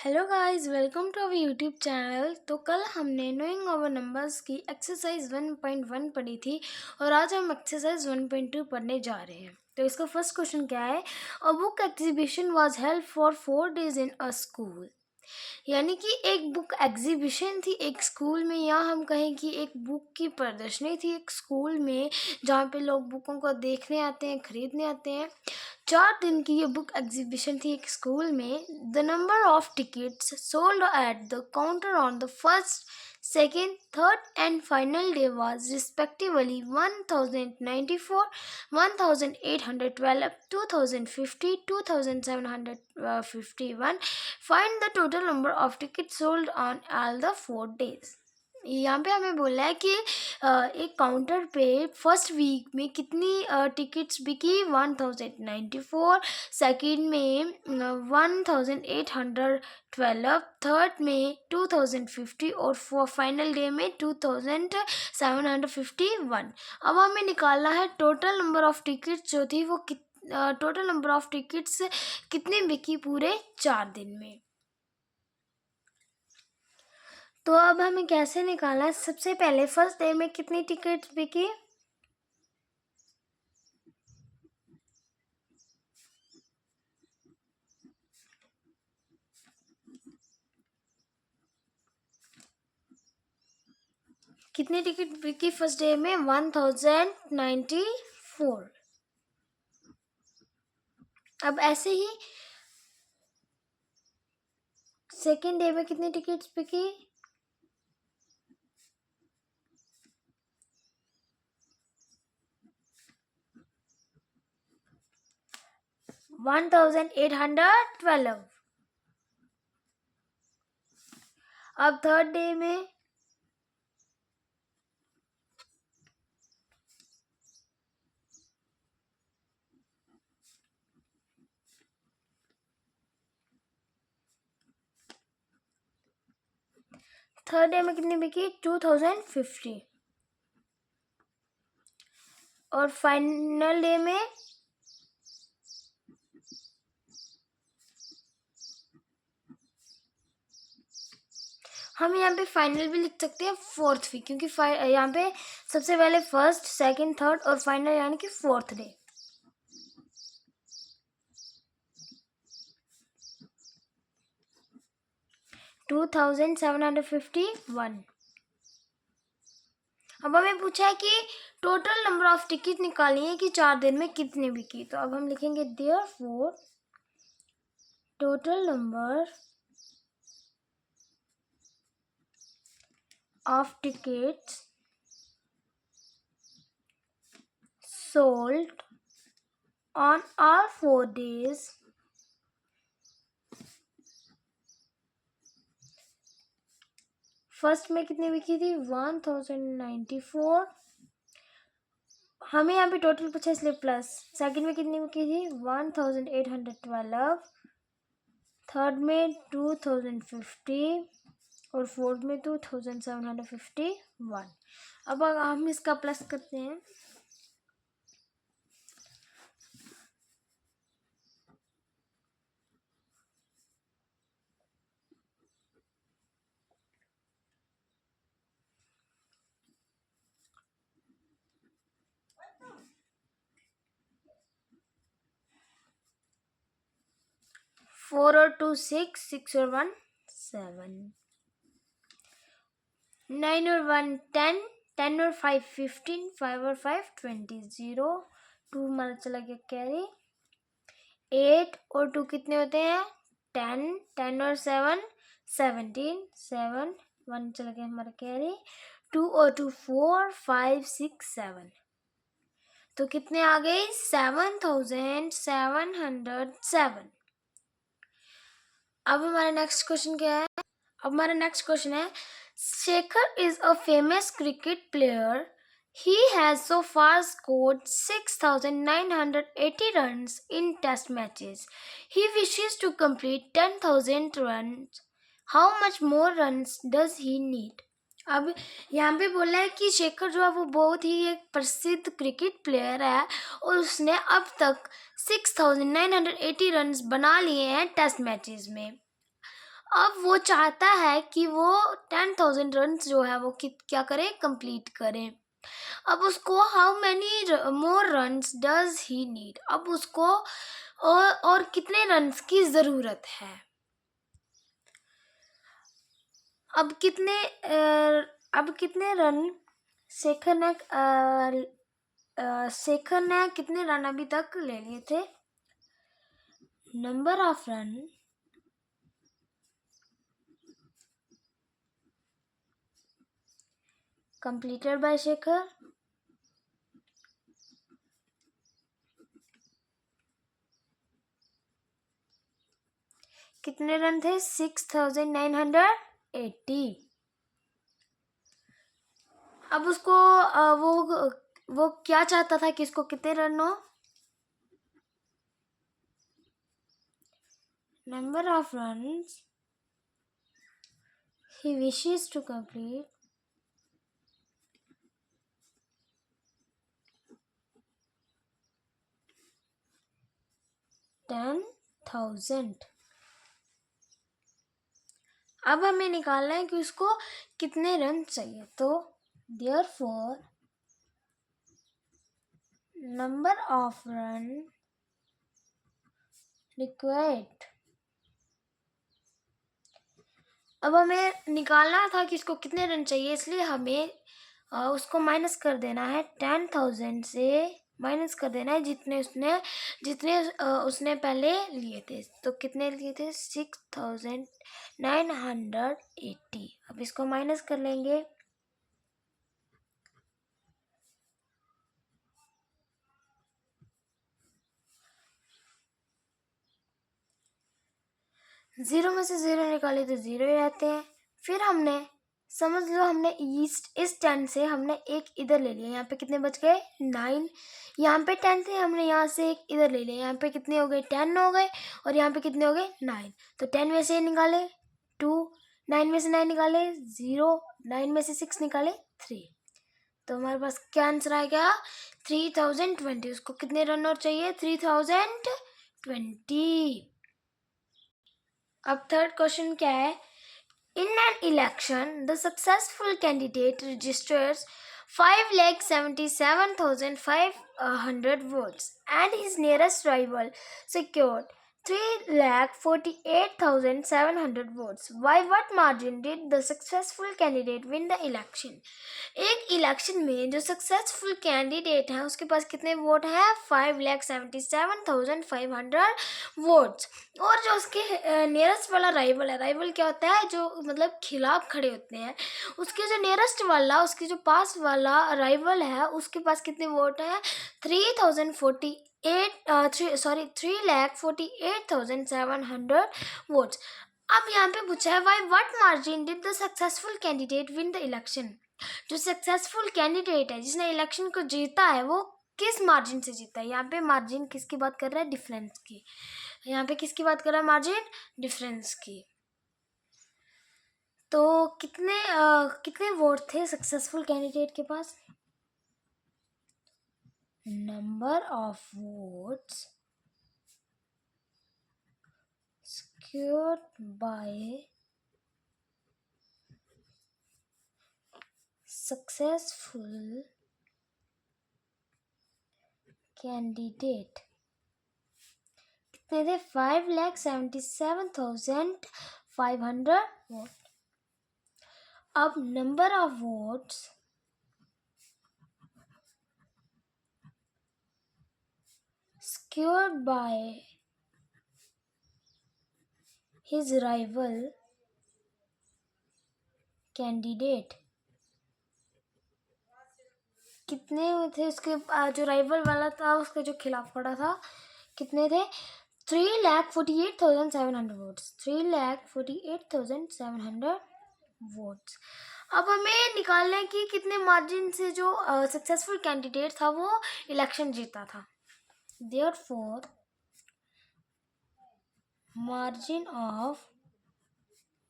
Hello guys, welcome to our YouTube channel. तो कल हमने नोइंग ओवर नंबर्स की एक्सरसाइज 1.1 पढ़ी थी और आज हम एक्सरसाइज 1.2 पढ़ने जा रहे हैं। तो इसका फर्स्ट क्वेश्चन क्या है? A book exhibition was held for 4 days in a school. यानी कि एक बुक एग्जीबिशन थी एक स्कूल में, या हम कहें कि एक बुक की प्रदर्शनी थी एक स्कूल में, जहाँ पे लोग बुकों को देखने आते हैं, खरीदने आते हैं। 4 दिन की ये बुक एग्जीबिशन थी एक स्कूल में। The number of tickets sold at the counter on the first, second, third and final day was respectively 1094, 1812, 2050, 2751. Find the total number of tickets sold on all the 4 days. यहाँ पे हमें बोला है कि एक काउंटर पे first week में कितनी टिकट्स बिकी 1094, सेकंड में 1812, थर्ड में 2050 और फाइनल डे में 2751। अब हमें निकालना है टोटल नंबर ऑफ टिकट्स जो थी वो टोटल नंबर ऑफ टिकट्स कितनी बिकी पूरे 4 दिन में। तो अब हमें कैसे निकालना है? सबसे पहले फर्स्ट डे में कितनी टिकट्स बिकी? कितनी टिकट बिकी फर्स्ट डे में? 1094। अब ऐसे ही सेकेंड डे में कितनी टिकट्स बिकी? 1812। अब थर्ड डे में कितनी बिकी? 2050। और फाइनल डे में हम यहाँ पे फाइनल भी लिख सकते हैं, फोर्थ भी, क्योंकि यहाँ पे सबसे पहले फर्स्ट, सेकंड, थर्ड और फाइनल यानी कि फोर्थ डे। टू 2751। अब हमें पूछा है कि टोटल नंबर ऑफ टिकट निकालनी है कि 4 दिन में कितने बिकी। तो अब हम लिखेंगे therefore total number of tickets sold on all 4 days first में कितनी बिकी थी? 1094। हमें यहाँ पे टोटल पूछा इसलिए प्लस। सेकंड में कितनी बिकी थी? 1812। थर्ड में 2050 और फोर्थ में 2751। अब हम इसका प्लस करते हैं। फोर और 2 6, 6 और 1 7, 9 और 1 10, 10 और 5 15, 5 और 5 20, 0 2 हमारा चला गया कैरी। 8 और 2 कितने होते हैं? 10, 10 और 7 17, 7 1 चला गया हमारा कैरी। 2 और 2 4 5 6 7। तो कितने आ गए? 7707। अब हमारा नेक्स्ट क्वेश्चन क्या है? अब हमारा नेक्स्ट क्वेश्चन है, Shekhar is a famous cricket player. He has so far scored 6,980 runs in test matches. He wishes to complete 10,000 runs. How much more runs does he need? अब यहाँ पे बोला है कि शेखर जो है वो बहुत ही एक प्रसिद्ध क्रिकेट प्लेयर है और उसने अब तक 6,980 रन्स बना लिए हैं टेस्ट मैचेस में। अब वो चाहता है कि वो 10,000 रन जो है वो क्या करे, कंप्लीट करे। अब उसको how many more runs does he need, अब उसको और कितने रन्स की ज़रूरत है। अब कितने रन शेखर ने कितने रन अभी तक ले लिए थे। Number of run completed by Shekhar कितने रन थे, 6,980। अब उसको वो क्या चाहता था कि इसको कितने रन हो। Number of runs he wishes to complete 10,000। अब हमें निकालना है कि उसको कितने रन चाहिए। तो therefore number of run required, अब हमें निकालना था कि इसको कितने रन चाहिए, इसलिए हमें उसको माइनस कर देना है। 10,000 से माइनस कर देना है जितने उसने पहले लिए थे। तो कितने लिए थे, 6,980। अब इसको माइनस कर लेंगे। ज़ीरो में से ज़ीरो निकाले तो ज़ीरो ही आते हैं। फिर हमने समझ लो हमने इस 10 से हमने एक इधर ले लिया। यहाँ पे कितने बच गए, 9। यहाँ पे 10 थे, हमने यहाँ से एक इधर ले लिया। यहाँ पे कितने हो गए, 10 हो गए। और यहाँ पे कितने हो गए, 9। तो 10 में से निकाले 2, 9 में से 9 निकाले 0, 9 में से 6 निकाले 3। तो हमारे पास क्या आंसर आ गया, 3020। उसको कितने रन और चाहिए, 3020। अब थर्ड क्वेश्चन क्या है, in an election the successful candidate registers 5,77,500 votes and his nearest rival secured 3,48,700 votes. By what margin did the successful candidate win the election? एक इलेक्शन में जो सक्सेसफुल कैंडिडेट है उसके पास कितने वोट हैं, 5,77,500 वोट्स। और जो उसके नियरेस्ट वाला राइवल है, राइवल क्या होता है, जो मतलब खिलाफ खड़े होते हैं, उसके जो नियरेस्ट वाला, उसके जो पास वाला राइवल है उसके पास कितने वोट हैं, 3,48,700 वोट्स। अब यहाँ पे पूछा है by what margin did the successful candidate win the election. जो सक्सेसफुल कैंडिडेट है जिसने इलेक्शन को जीता है वो किस मार्जिन से जीता है। यहाँ पे मार्जिन किसकी बात कर रहा है, डिफरेंस की। यहाँ पे किसकी बात कर रहा है, मार्जिन डिफरेंस की। तो कितने वोट थे सक्सेसफुल कैंडिडेट के पास, number of votes secured by successful candidate कितने थे, 5,77,500 वोट। अब number of votes secured by his rival candidate कितने थे उसके जो राइवल वाला था उसके जो खिलाफ खड़ा था, कितने थे, 3,48,700 वोट्स, 3,48,700 वोट्स। अब हमें निकालना है कि कितने मार्जिन से जो सक्सेसफुल कैंडिडेट था वो इलेक्शन जीता था। देयरफॉर मार्जिन ऑफ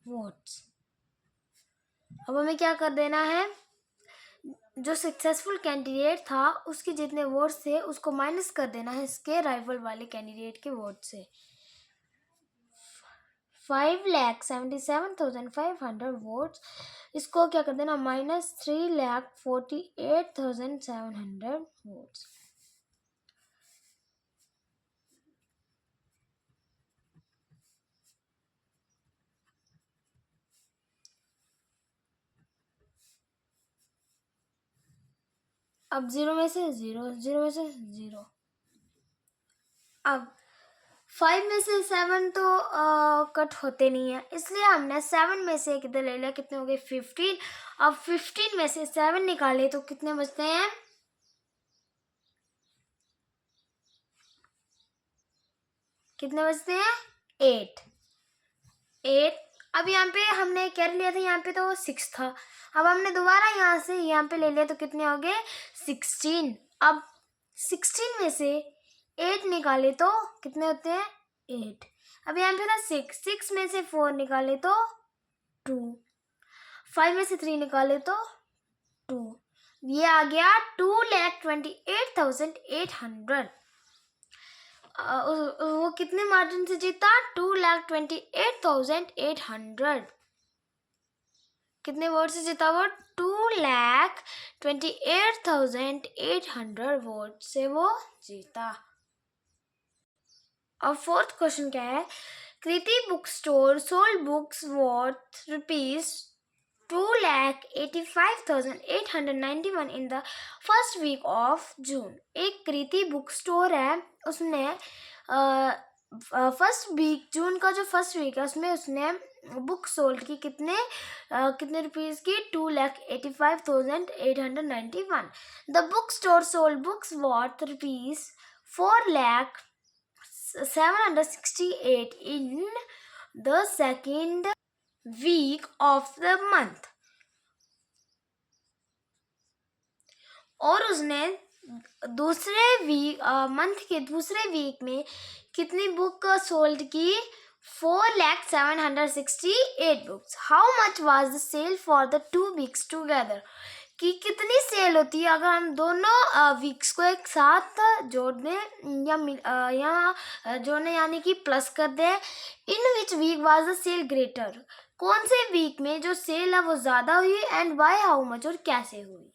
वोट्स, अब हमें क्या कर देना है, जो सक्सेसफुल कैंडिडेट था उसके जितने वोट्स थे उसको माइनस कर देना है इसके राइवल वाले कैंडिडेट के वोट से। 5,77,500 वोट्स। इसको क्या कर देना, -3,48,700 वोट्स। अब 0 में से 0, 0 में से 0। अब 5 में से 7 तो कट होते नहीं है, इसलिए हमने 7 में से कितने ले लिया, कितने हो गए 15। अब 15 में से 7 निकाले तो कितने बचते हैं, कितने बचते हैं 8। अब यहाँ पे हमने क्या लिया था, यहाँ पे तो 6 था। अब हमने दोबारा यहाँ से यहाँ पे ले लिया तो कितने हो गए 16। अब 16 में से 8 निकाले तो कितने होते हैं 8। अब यहाँ पे था 6 में से 4 निकाले तो 2, 5 में से 3 निकाले तो 2। ये आ गया 2,28,800। वो कितने मार्जिन से जीता, 2,28,800। कितने वोट से जीता वो, 2,28,800 वोट से वो जीता। अब फोर्थ क्वेश्चन क्या है, Kriti book store sold books worth ₹2,85,891 in the first week of June. एक कृति बुक स्टोर है, उसने फर्स्ट वीक, जून का जो फर्स्ट वीक है उसमें उसने बुक सोल्ड की कितने रुपीज़ की, 2,85,891। The book store sold books worth ₹4,768 in the second week of the month। और उसने मंथ के दूसरे वीक में कितनी बुक सोल्ड की, 4,768 books. How much was the sale for the 2 weeks together. कि कितनी सेल होती है अगर हम दोनों वीक्स को एक साथ जोड़ दें या जोड़ने यानी कि प्लस कर दें। In which week was the sale greater. कौन से वीक में जो सेल है वो ज़्यादा हुई, एंड वाई हाउ मच, और कैसे हुई।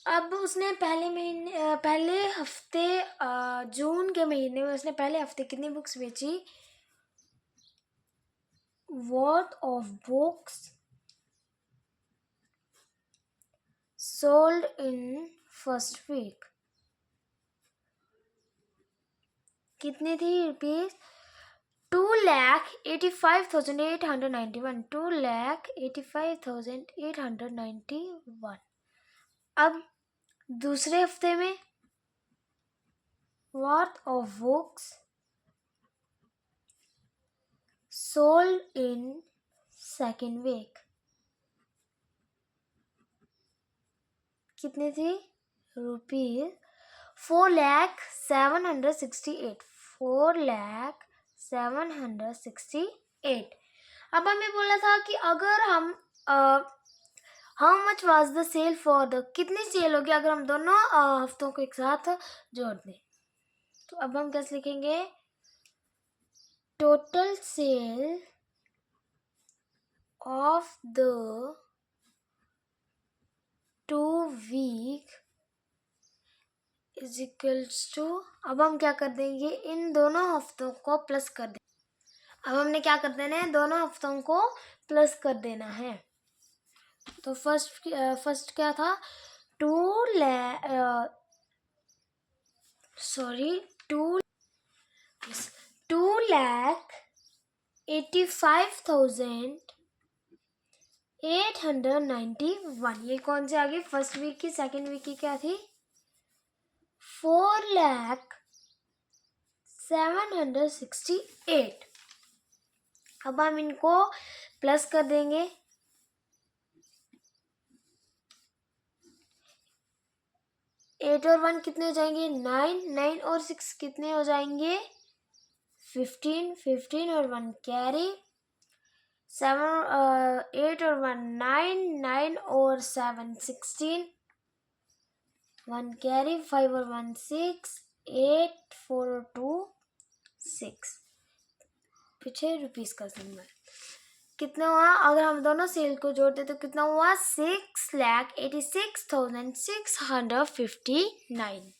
अब उसने पहले हफ्ते जून के महीने में उसने पहले हफ्ते कितनी बुक्स बेची, worth of books sold in first week कितनी थी रुपीज, 2,85,891, 2,85,891। अब दूसरे हफ्ते में worth of books sold in second week कितनी थी, रुपीज 4,768, 4,768। अब हमें बोला था कि अगर हम how much was the sale for the, कितनी सेल होगी अगर हम दोनों हफ्तों को एक साथ जोड़ दें। तो अब हम कैसे लिखेंगे, total sale of the 2 week is equals to, अब हम क्या कर देंगे, इन दोनों हफ्तों को प्लस कर दें। अब हमने क्या कर देना है, दोनों हफ्तों को प्लस कर देना है। तो फर्स्ट क्या था, 2,85,891। ये कौन से आ गई, फर्स्ट वीक की, सेकेंड वीक की क्या थी, 4,768। अब हम इनको प्लस कर देंगे, 8 और 1 कितने हो जाएंगे, 9, 9 और 6 कितने हो जाएंगे, 15, 15 और 1 कैरी, 7, 8 और 1 9, 9 और 7 16, 1 कैरी, 5 और 1 6, 8, 4 और 2 6। पीछे रुपीज़ का सिंबल। कितना हुआ, अगर हम दोनों सेल को जोड़ते तो कितना हुआ, 6,86,659।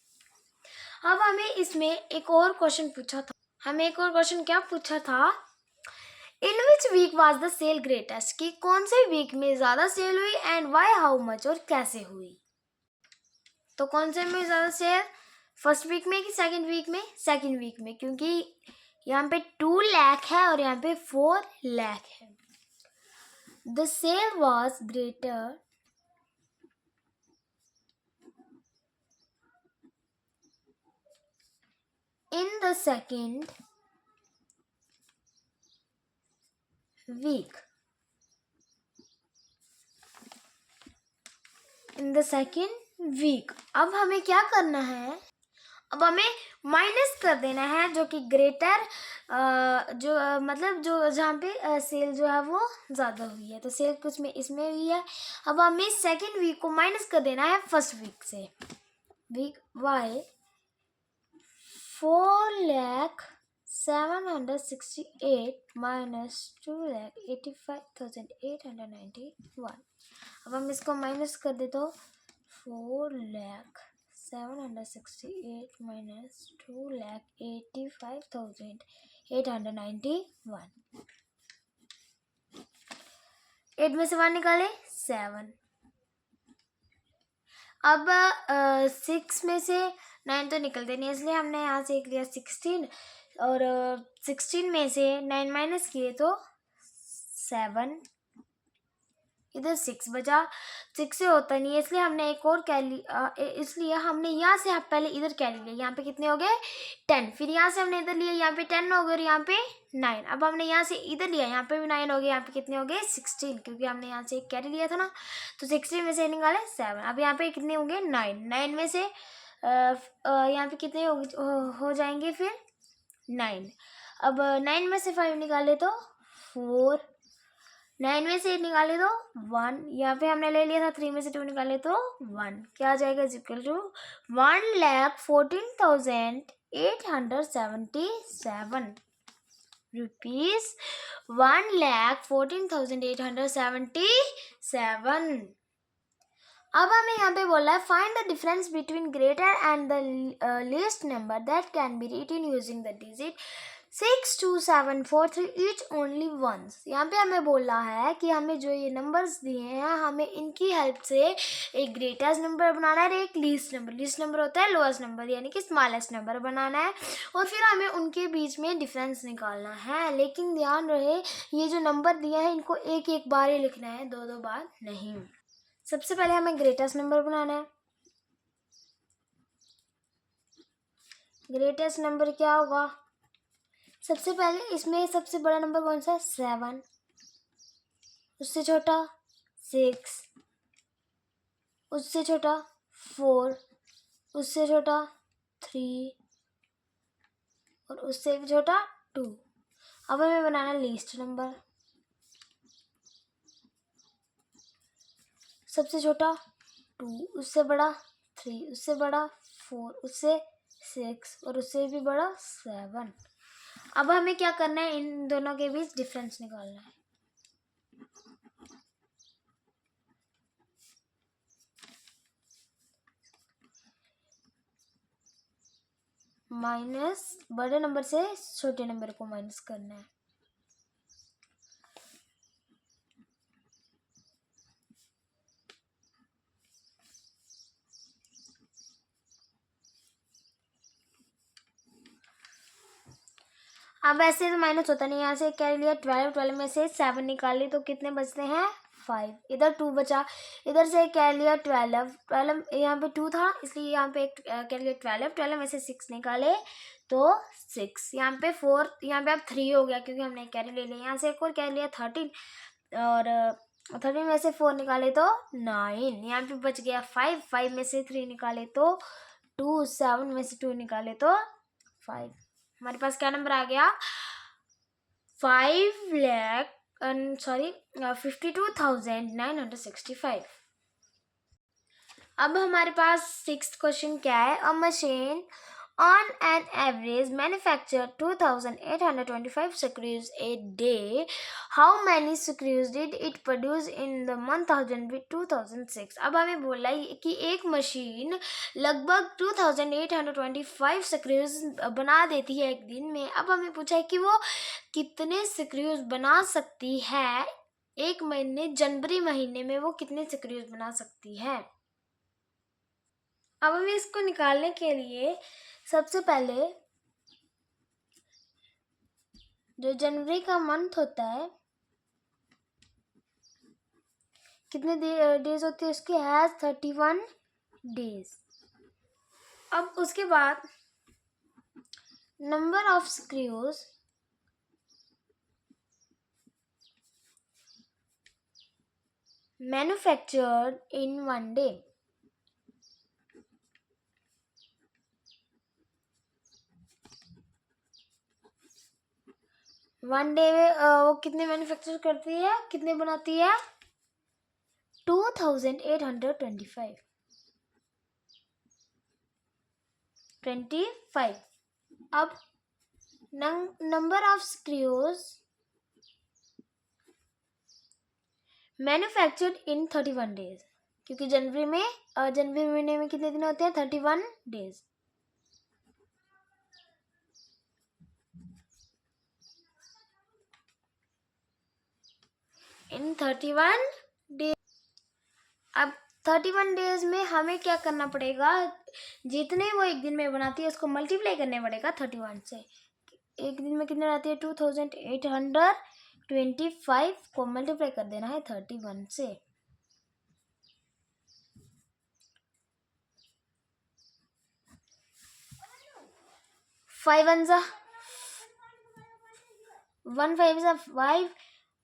अब हमें इसमें एक और क्वेश्चन पूछा था, हमें एक और क्वेश्चन क्या पूछा था, in which week was the sale greatest, कि कौन से वीक में ज़्यादा सेल हुई एंड वाई हाउ मच, और कैसे हुई। तो कौन से में ज़्यादा सेल, फर्स्ट वीक में कि सेकंड वीक में, सेकंड वीक में, क्योंकि यहाँ पे 2 लाख है और यहाँ पे 4 लाख है। The sale was greater in the second week. In the second week. अब हमें क्या करना है, अब हमें माइनस कर देना है जो कि ग्रेटर जो मतलब जो जहाँ पे सेल जो है वो ज़्यादा हुई है, तो सेल कुछ में इसमें हुई है। अब हमें सेकंड वीक को माइनस कर देना है फर्स्ट वीक से। Week Y 4,768 minus 2,85,891। अब हम इसको माइनस कर दे तो 4,768 minus 2,85,891। 8 में से 1 निकाले 7। अब 6 में से 9 तो निकलते नहीं, इसलिए हमने यहाँ से एक लिया 16, और 16 में से 9 माइनस किए तो 7, इधर 6 बचा, 6 से होता नहीं है, इसलिए हमने एक और कैरी, इसलिए हमने यहाँ से पहले इधर कैरी लिया, यहाँ पे कितने हो गए 10, फिर यहाँ से हमने इधर लिया, यहाँ पे 10 हो गए और यहाँ पे 9। अब हमने यहाँ से इधर लिया, यहाँ पे भी 9 हो गए, यहाँ पे कितने हो गए 16, क्योंकि हमने यहाँ से एक कैरी लिया था ना, तो 16 में से निकाले 7। अब यहाँ पे कितने होंगे 9, 9 में से यहाँ पे कितने हो जाएंगे फिर 9। अब 9 में से 5 निकाले तो 4, 9 में से 8 निकाले तो 1, यहाँ पे हमने ले लिया था 3 में से 2 निकाले तो 1, क्या आ जाएगा इक्वल टू 1,14,877 रुपीज़, 1,14,877। अब हमें यहाँ पे बोला है find the difference between greater and the least number that can be written using the digit 6, 2, 7, 4, 3 each only once. यहाँ पे हमें बोला है कि हमें जो ये नंबर्स दिए हैं हमें इनकी हेल्प से एक ग्रेटेस्ट नंबर बनाना है और एक लीस्ट नंबर, लीस्ट नंबर होता है लोएस्ट नंबर यानी कि स्मॉलेस्ट नंबर बनाना है, और फिर हमें उनके बीच में डिफरेंस निकालना है। लेकिन ध्यान रहे ये जो नंबर दिया है इनको एक एक बार ही लिखना है, दो दो बार नहीं। सबसे पहले हमें ग्रेटेस्ट नंबर बनाना है। ग्रेटेस्ट नंबर क्या होगा, सबसे पहले इसमें सबसे बड़ा नंबर कौन सा है 7, उससे छोटा 6, उससे छोटा 4, उससे छोटा 3 और उससे भी छोटा 2। अब हमें बनाना लीस्ट नंबर, सबसे छोटा 2, उससे बड़ा 3, उससे बड़ा 4, उससे 6 और उससे भी बड़ा 7। अब हमें क्या करना है, इन दोनों के बीच डिफरेंस निकालना है। माइनस बड़े नंबर से छोटे नंबर को माइनस करना है। अब ऐसे तो माइनस होता नहीं, यहाँ से क्या लिया 12, 12 में से 7 निकाली तो कितने बचते हैं 5, इधर 2 बचा, इधर से क्या लिया 12, 12 यहाँ पे 2 था इसलिए यहाँ पे एक क्या लिया 12, 12 में से 6 निकाले तो 6, यहाँ पे 4, यहाँ पे अब 3 हो गया क्योंकि हमने कैरी ले लिया। यहाँ से एक और कैरी लिया 13 और 13 में से 4 निकाले तो 9, यहाँ पे बच गया 5, 5 में से 3 निकाले तो 2, 7 में से 2 निकाले तो 5। हमारे पास क्या नंबर आ गया 52,965। अब हमारे पास 6th क्वेश्चन क्या है, अ machine on an average manufacture 2825 screws a day. How many screws did it produce in the month of January 2006? अब हमें बोला है कि एक मशीन लगभग 2825 स्क्रूज बना देती है एक दिन में. अब हमें पूछा है कि वो कितने स्क्रूज बना सकती है एक महीने, जनवरी महीने में वो कितने स्क्रूज बना सकती है. अब हमें इसको निकालने के लिए सबसे पहले जो जनवरी का मंथ होता है, कितने डेज होती है उसकी, हैज 31 डेज. अब उसके बाद number of screws manufactured in one day. One day में वो कितने मैन्युफैक्चर करती है, कितने बनाती है, 2825. अब number of screws manufactured in 31 days, क्योंकि जनवरी महीने में कितने दिन होते हैं, 31 डेज. इन 31 डेज. अब 31 डेज में हमें क्या करना पड़ेगा, जितने वो एक दिन में बनाती है उसको मल्टीप्लाई करने पड़ेगा 31 से. एक दिन में कितने बनाती है, 2825 को मल्टीप्लाई कर देना है 31 से. 5 1 जा 1 5 जा 5,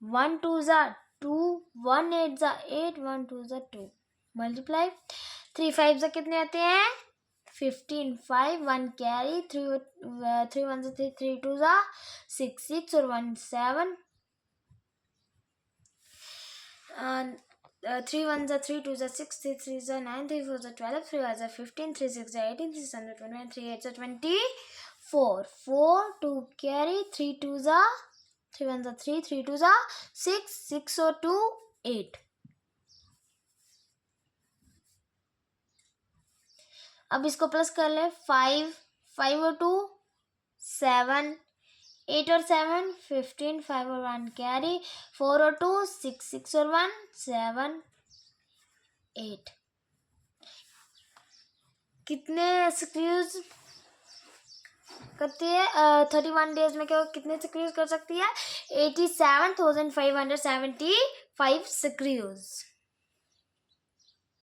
1 2 जा 2, 1 8 जा 8, 1 2 जा 2. मल्टीप्लाई 3 5 जा कितने आते हैं, 15, 5 1 कैरी, 3 1 जा 3, 3 2 जा 6 6 और 1 7. 3 1 जा 3 2 जा 6, 3 3 जा 9, 3 4 जा 12, 3 1 जा 15, 3 6 जा 18, 3 7 जा 21, 3 8 जा 24, 4 2 कैरी, 3 2 जा 3 1 जा 3, 3 2 जा 6, 6 और 2 8. अब इसको प्लस कर ले, 5 5 और 2 7, 8 और 7 15, 5 और 1 कैरी, 4 और 2 6, 6 और 1 7 8. कितने स्क्रूज करती है 31 डेज में, क्या कितने स्क्रूज कर सकती है, 87,575 स्क्रूज.